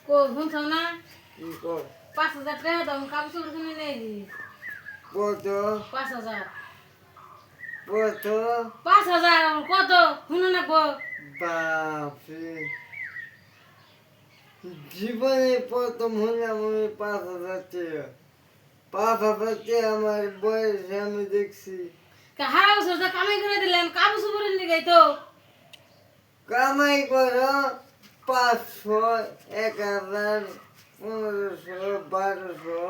শুনছ না কি কর 5,000 টাকা দাম কাপড় কিনে নেই কত 5,000 কত 5,000 কত শুনো না গো বাপরে জীবনে প্রথম হলাম আমি 5,000 টাকা 5,000 টাকা আমার বয়সে আমি দেখছি হারা বছর তো কামাই করে দিলাম কাপড় সুপুরের দিকে তো কামাই করো 500 1,000 1500 1200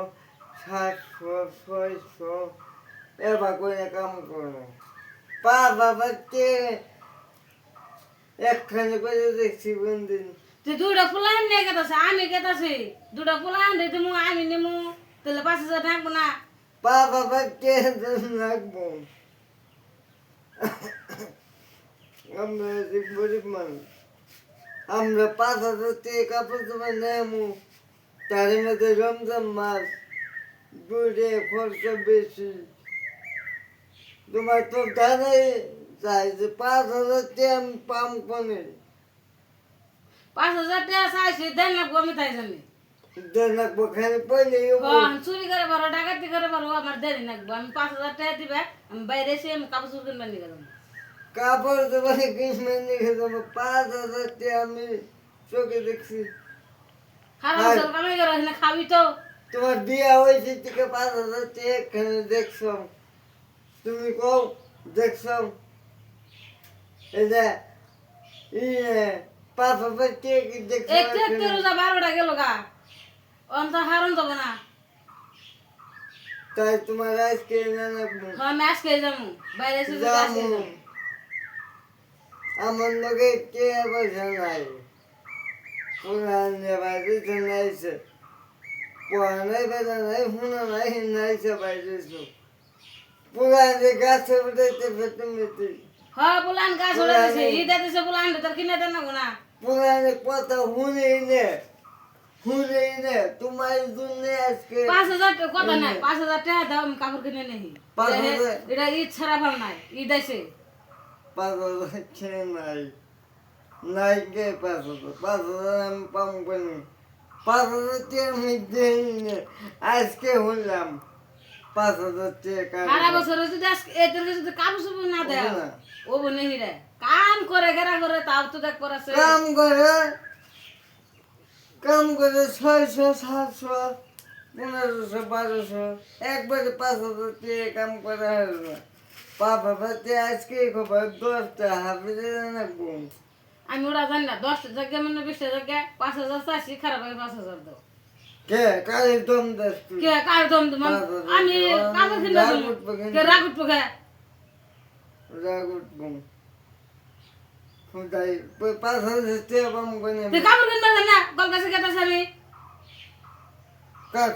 700 600 এবার করে কাম করো 5,000 টাকা একখানে করে দেখছি কোনদিন তুই দুটা ফুলান নিয়ে গেতাছে আমি গেতাছি দুটা ফুলান দিয়ে তুমি আমি নেমু তাহলে 5,000 থাকবো না 5,000 টাকা লাগবো আমরা যে গরিব মানুষ আমরা 5,000 টাকা কাপড় তোমার নেমু তার মধ্যে রমজান মাস দূরে খরচা বেশি তোমার তো জানাই চাই যে 5,000 টাকা আমি পাম কোনে 5,000 টাকা চাইছি দেন না গো আমি তাই জানি লাগবো খালি পয়লে চুরি করে পারো ডাকাতি করে পারো আমার দেরি নাকবো আমি 5,000 টাকা দিবে আমি বাইরে এসে আমি কাপড় চুরি কিনবার নিয়ে গেলাম কাপড় তোমার কিনবে নিয়ে যাবো 5,000 টাকা আমি চোখে দেখছি হারা বছর কামাই করে না খাবি তো তোমার বিয়া হয়েছে থেকে 5,000 টাকা এখানে দেখছো তুমি কও দেখছো এই যে 5,000 টাকা কি দেখছো একটু একটু রোজা 12টা গেল গা অন্ত হারন যাবো না তাই তোমার আজকে না লাগবো আমি আজকে যাবো বাইরে এসে যদি আজকে যাবো। যাবো আমার লোকে কে পয়সা নাই পুরান বাইরে নাইছে পড়ানোই বেদা নাই শুনা নাই নাইছে বাইরে পুরান গাছে উঠাইতে ফেটে মেতে হ্যাঁ বুলান গাছ উড়ে দিছে ঈদ দিছে বুলান তোর কিনে দেন না না পুরানে কথা শুনেই নে তোমার জন্য আজকে 5,000 কথা নাই 5,000 টাকা দাও আমি কাপড় কিনে নেই 5,000 এটা ঈদ ছাড়া ভালো নাই ঈদ আছে 5,000 ছেড়ে নাই গে 5,000 আমি পাম করি 5,000 টাকা আমি দেই না আজকে হলাম 5,000 টাকা সারা বছর যদি আজকে এদের যদি কাপড় চোপড় না দেয় ও বনে হিরে কাম করে ঘেরা করে তাও তো দেখ পড়াছে কাম করে 600 700 1500 1200 একবারে 5,000 টাকা কাম করা হলো না 5,000 টাকা আজকে খবর 10টা হাফিজে রাখবো আমি ওরা জানি না 10টা জায়গা মানে 20টা জায়গা 5,000 চাইছি খারাপ হয় 5,000 দাও কে কালে দম দাস তুই কে কার দম দম আমি কাপড় কিনে দেবো কে রাগুট পোখা রাগুট বম খুদাই 5,000 টাকা পাম কোনে তুই কাপড় কিনবে না গল কাছে গেতাছ আমি কাট